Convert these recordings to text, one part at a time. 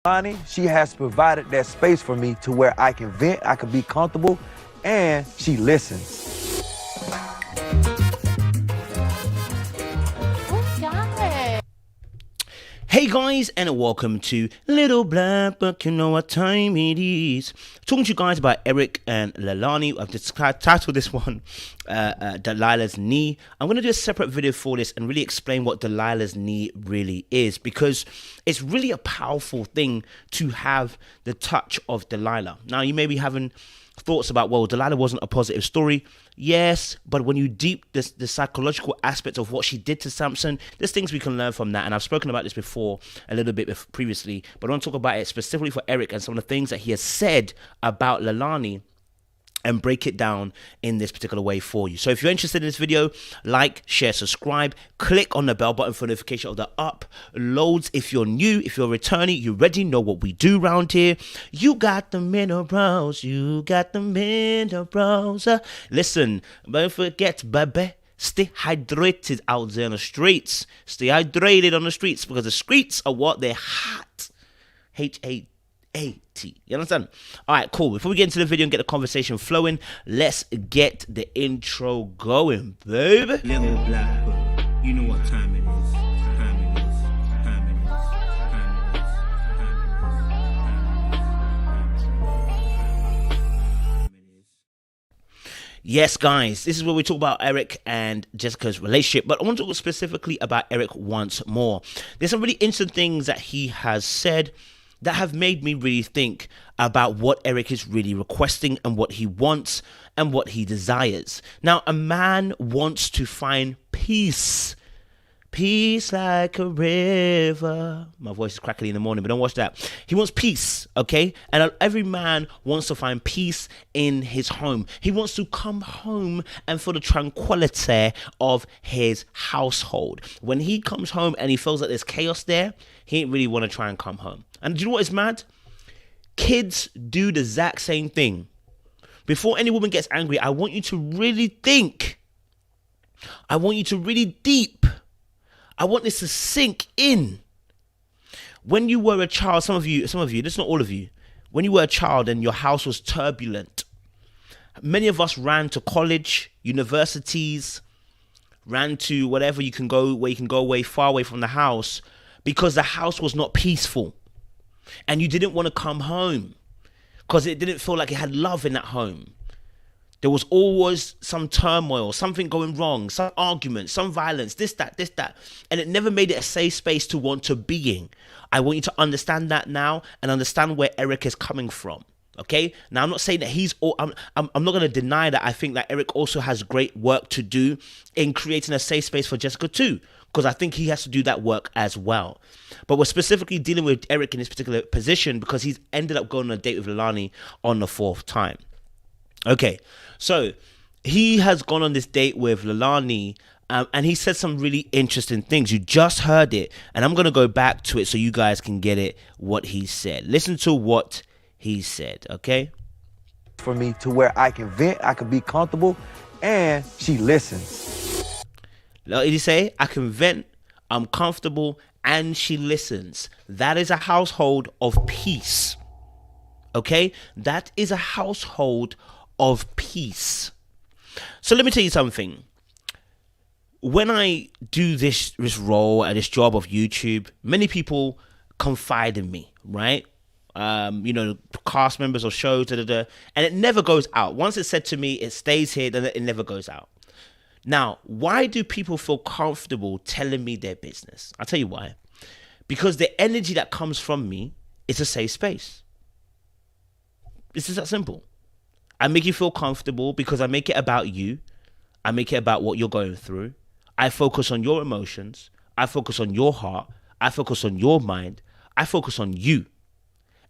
Lelani, she has provided that space for me to where I can vent, I can be comfortable, and she listens. Hey guys, and welcome to Little Black Book. You know what time it is. Talking to you guys about Eric and Lelani. I've just titled this one Delilah's Knee. I'm going to do a separate video for this and really explain what Delilah's Knee really is, because it's really a powerful thing to have the touch of Delilah. Now, you may be having thoughts about, well, Delilah wasn't a positive story. Yes, but when you deep the psychological aspect of what she did to Samson, there's things we can learn from that. And I've spoken about this before a little bit previously, but I want to talk about it specifically for Eric and some of the things that he has said about Lelani and break it down in this particular way for you. So if you're interested in this video, like, share, subscribe, click on the bell button for notification of the uploads. If you're new, if you're returning, you already know what we do around here. You got the minerals, you got the minerals. Listen, don't forget, baby, stay hydrated out there on the streets. Stay hydrated on the streets, because the streets are what? They're hot. H-A-T. You understand? All right, cool. Before we get into the video and get the conversation flowing, let's get the intro going, baby. Little black book, you know what time it is. Time it is. Time it is. Time it is. Yes, guys, this is where we talk about Eric and Jessica's relationship, but I want to talk specifically about Eric once more. There's some really interesting things that he has said that have made me really think about what Eric is really requesting and what he wants and what he desires. Now, a man wants to find peace. Peace like a river. My voice is crackly in the morning, but don't watch that. He wants peace, okay? And every man wants to find peace in his home. He wants to come home and feel the tranquility of his household. When he comes home and he feels like there's chaos there, he ain't really want to try and come home. And do you know what is mad? Kids do the exact same thing. Before any woman gets angry, I want you to really think. I want you to really deep. I want this to sink in. When you were a child, some of you, this is not all of you. When you were a child and your house was turbulent, many of us ran to college, universities, ran to whatever you can go, where you can go away, far away from the house, because the house was not peaceful. And you didn't want to come home because it didn't feel like it had love in that home. There was always some turmoil, something going wrong, some argument, some violence, this, that. And it never made it a safe space to want to be in. I want you to understand that now and understand where Eric is coming from. Okay? Now, I'm not saying that he's all, I'm not going to deny that I think that Eric also has great work to do in creating a safe space for Jessica too, because I think he has to do that work as well. But we're specifically dealing with Eric in this particular position because he's ended up going on a date with Lelani on the 4th time. Okay, so he has gone on this date with Lelani, and he said some really interesting things. You just heard it, and I'm going to go back to it so you guys can get it, what he said. Listen to what he said, okay? For me to where I can vent, I can be comfortable, and she listens. What did he say? I can vent, I'm comfortable, and she listens. That is a household of peace, okay? That is a household of peace. So let me tell you something. When I do this role and this job of YouTube, many people confide in me, right? Cast members or shows, and it never goes out. Once it's said to me, it stays here, then it never goes out. Now, why do people feel comfortable telling me their business? I'll tell you why. Because the energy that comes from me is a safe space. It's just that simple. I make you feel comfortable because I make it about you. I make it about what you're going through. I focus on your emotions. I focus on your heart. I focus on your mind. I focus on you.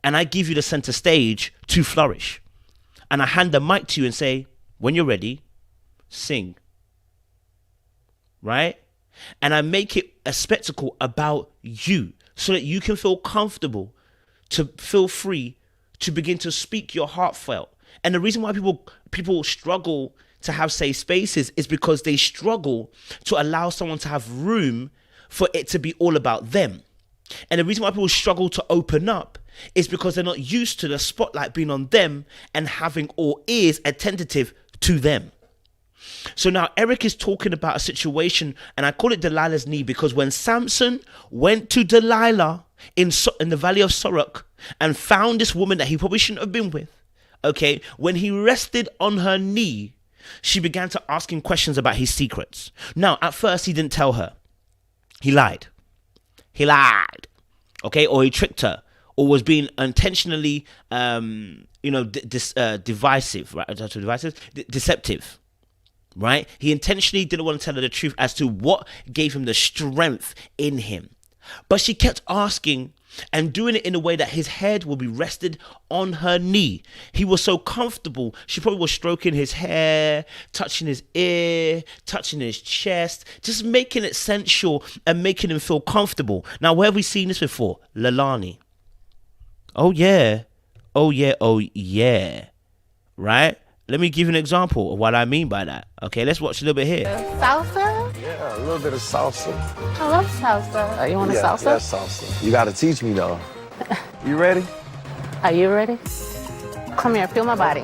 And I give you the center stage to flourish. And I hand the mic to you and say, when you're ready, sing. Right? And I make it a spectacle about you so that you can feel comfortable, to feel free to begin to speak your heartfelt. And the reason why people struggle to have safe spaces is because they struggle to allow someone to have room for it to be all about them. And the reason why people struggle to open up is because they're not used to the spotlight being on them and having all ears attentive to them. So now Eric is talking about a situation, and I call it Delilah's knee, because when Samson went to Delilah in the valley of Sorok and found this woman that he probably shouldn't have been with, okay, when he rested on her knee, she began to ask him questions about his secrets. Now, at first, he didn't tell her. He lied. He lied, okay, or he tricked her, or was being intentionally, divisive, right? Deceptive. Right? He intentionally didn't want to tell her the truth as to what gave him the strength in him. But she kept asking and doing it in a way that his head will be rested on her knee. He was so comfortable. She probably was stroking his hair, touching his ear, touching his chest, just making it sensual and making him feel comfortable. Now, where have we seen this before? Lelani. Oh, yeah. Oh, yeah. Oh, yeah. Right? Let me give you an example of what I mean by that. Okay, let's watch a little bit here. Salsa? Yeah, a little bit of salsa. I love salsa. You want a salsa? Yeah, salsa. You gotta teach me though. You ready? Are you ready? Come here, feel my body.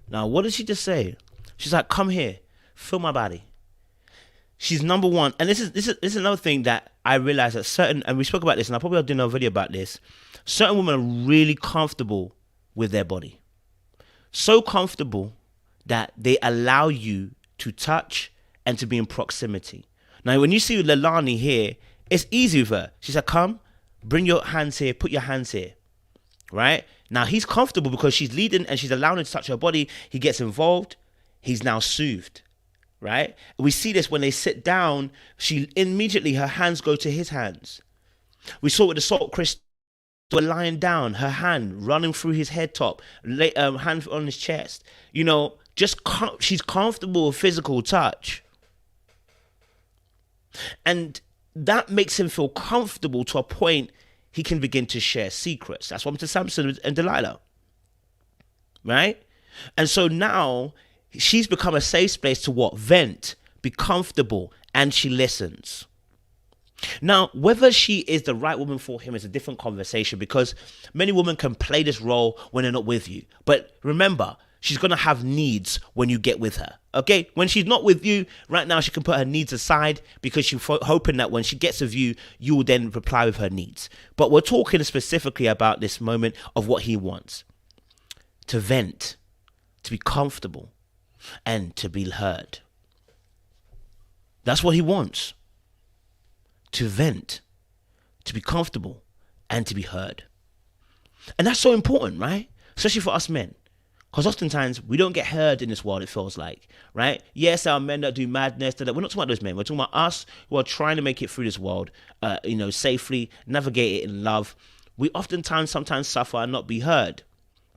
Now, what did she just say? She's like, come here, feel my body. She's number one. And this is another thing that I realized that certain, and we spoke about this, and I probably did another video about this, certain women are really comfortable with their body. So comfortable that they allow you to touch and to be in proximity. Now, when you see Lelani here, it's easy with her. She said, come, bring your hands here, put your hands here, right? Now, he's comfortable because she's leading and she's allowing him to touch her body. He gets involved. He's now soothed, right? We see this when they sit down. She immediately, her hands go to his hands. We saw with the salt crystal. Were lying down, her hand running through his head top, hand on his chest. You know, she's comfortable with physical touch. And that makes him feel comfortable to a point he can begin to share secrets. That's what happened to Samson and Delilah. Right? And so now she's become a safe place to what? Vent, be comfortable, and she listens. Now, whether she is the right woman for him is a different conversation, because many women can play this role when they're not with you. But remember, she's going to have needs when you get with her. Okay? When she's not with you, right now she can put her needs aside because she's hoping that when she gets with you, you will then reply with her needs. But we're talking specifically about this moment of what he wants. To vent, to be comfortable, and to be heard. That's what he wants. To vent, to be comfortable, and to be heard. And that's so important, right? Especially for us men. Because oftentimes we don't get heard in this world, it feels like, right? Yes, there are men that do madness. We're not talking about those men. We're talking about us who are trying to make it through this world, safely, navigate it in love. We sometimes suffer and not be heard.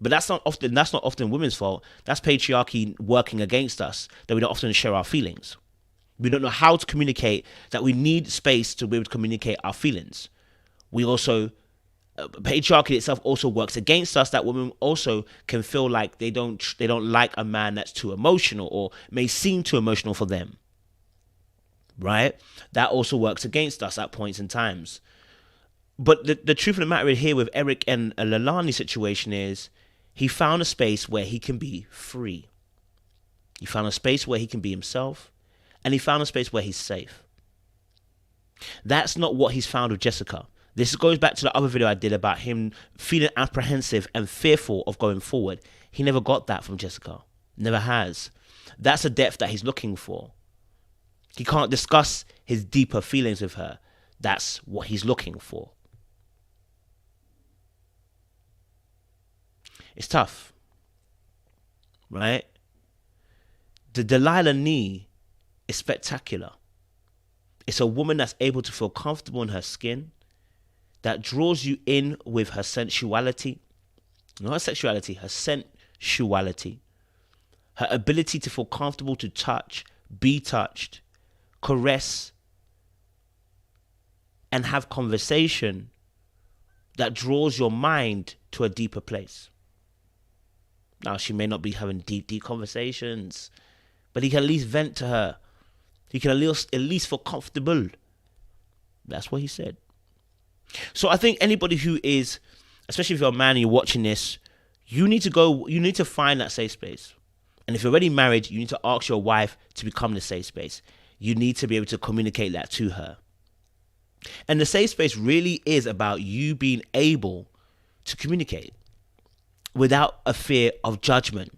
But that's not often women's fault. That's patriarchy working against us, that we don't often share our feelings. We don't know how to communicate, that we need space to be able to communicate our feelings. We also, patriarchy itself also works against us, that women also can feel like they don't like a man that's too emotional or may seem too emotional for them. Right? That also works against us at points in times. But the truth of the matter here with Eric and a Lelani situation is he found a space where he can be free. He found a space where he can be himself. And he found a space where he's safe. That's not what he's found with Jessica. This goes back to the other video I did about him feeling apprehensive and fearful of going forward. He never got that from Jessica. Never has. That's a depth that he's looking for. He can't discuss his deeper feelings with her. That's what he's looking for. It's tough. Right? The Delilahs Knee is spectacular. It's a woman that's able to feel comfortable in her skin, that draws you in with her sensuality. Not her sexuality, her sensuality. Her ability to feel comfortable to touch, be touched, caress, and have conversation that draws your mind to a deeper place. Now, she may not be having deep conversations, but he can at least vent to her. He can at least feel comfortable. That's what he said. So I think anybody who is, especially if you're a man and you're watching this, you need to find that safe space. And if you're already married, you need to ask your wife to become the safe space. You need to be able to communicate that to her. And the safe space really is about you being able to communicate without a fear of judgment,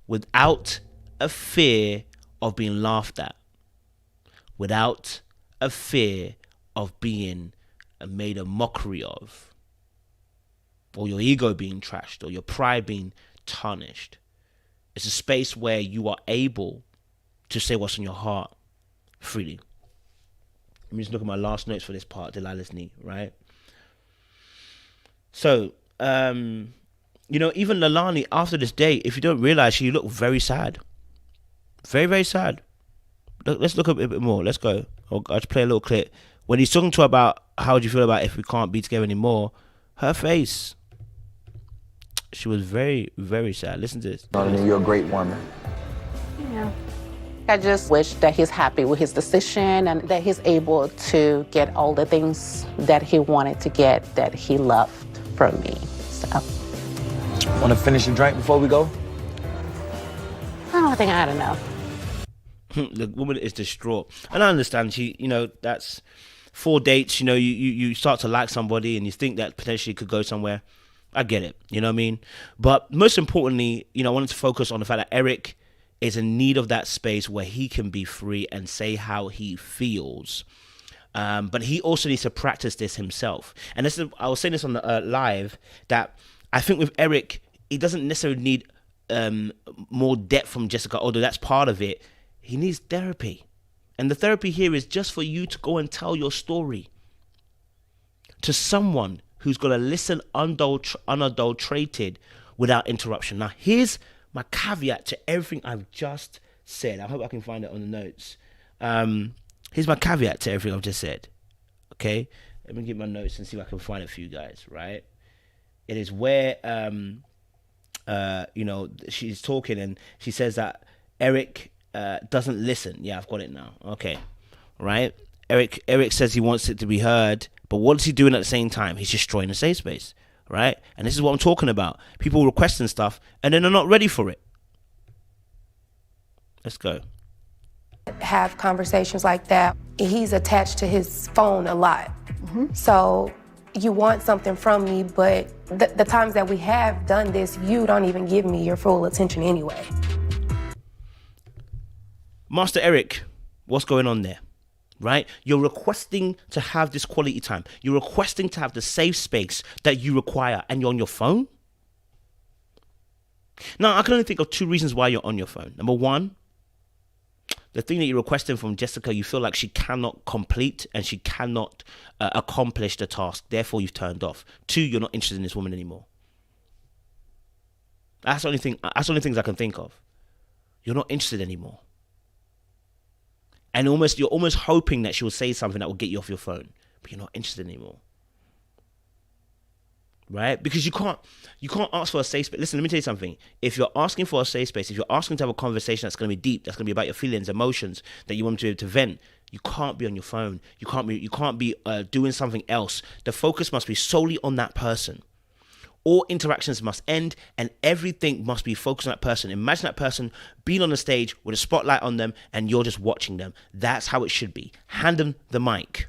without a fear of being laughed at, without a fear of being made a mockery of, or your ego being trashed, or your pride being tarnished. It's a space where you are able to say what's on your heart freely. Let me just look at my last notes for this part, Delilah's Knee, right? So, even Lelani, after this date, if you don't realize, she looked very sad. Very, very sad. Let's look a bit more. Let's go. I'll just play a little clip. When he's talking to her about how do you feel about if we can't be together anymore, her face, she was very, very sad. Listen to this. You're a great woman. Yeah. I just wish that he's happy with his decision and that he's able to get all the things that he wanted to get, that he loved from me. So. Want to finish the drink before we go? I don't think I had enough. The woman is distraught. And I understand that's 4 dates, you start to like somebody and you think that potentially could go somewhere. I get it, you know what I mean? But most importantly, I wanted to focus on the fact that Eric is in need of that space where he can be free and say how he feels. But he also needs to practice this himself. And I was saying this on the live, that I think with Eric, he doesn't necessarily need more depth from Jessica, although that's part of it. He needs therapy. And the therapy here is just for you to go and tell your story to someone who's going to listen unadulterated without interruption. Now, here's my caveat to everything I've just said. I hope I can find it on the notes. Here's my caveat to everything I've just said. Okay? Let me get my notes and see if I can find it for you guys, right? It is where, she's talking and she says that Eric doesn't listen. Yeah, I've got it now. Okay. Right? Eric says he wants it to be heard, but what is he doing at the same time? He's destroying the safe space. Right? And this is what I'm talking about. People requesting stuff and then they're not ready for it. Let's go. Have conversations like that. He's attached to his phone a lot. Mm-hmm. So you want something from me, but the times that we have done this, you don't even give me your full attention anyway. Master Eric, what's going on there? Right? You're requesting to have this quality time. You're requesting to have the safe space that you require, and you're on your phone? Now, I can only think of 2 reasons why you're on your phone. Number 1, the thing that you're requesting from Jessica, you feel like she cannot complete and she cannot accomplish the task. Therefore, you've turned off. 2, you're not interested in this woman anymore. That's the only things I can think of. You're not interested anymore. And you're almost hoping that she will say something that will get you off your phone, but you're not interested anymore, right? Because you can't ask for a safe space. Listen, let me tell you something. If you're asking for a safe space, if you're asking to have a conversation that's going to be deep, that's going to be about your feelings, emotions, that you want to be able to vent, you can't be on your phone. You can't be doing something else. The focus must be solely on that person. All interactions must end and everything must be focused on that person. Imagine that person being on the stage with a spotlight on them and you're just watching them. That's how it should be. Hand them the mic.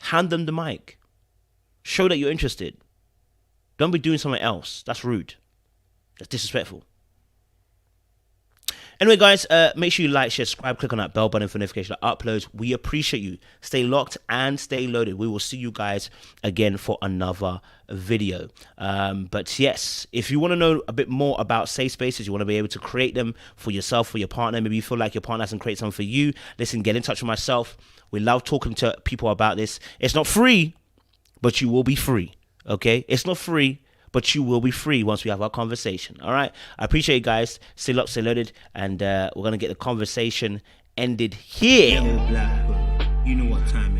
Hand them the mic. Show that you're interested. Don't be doing something else. That's rude. That's disrespectful. Anyway, guys, make sure you like, share, subscribe, click on that bell button for notification of uploads. We appreciate you. Stay locked and stay loaded. We will see you guys again for another video. But yes, if you want to know a bit more about safe spaces, you want to be able to create them for yourself, for your partner. Maybe you feel like your partner hasn't created something for you. Listen, get in touch with myself. We love talking to people about this. It's not free, but you will be free. Okay? It's not free, but you will be free once we have our conversation. All right? I appreciate you guys. Stay locked, stay loaded. And we're going to get the conversation ended here. Black, you know what time it is.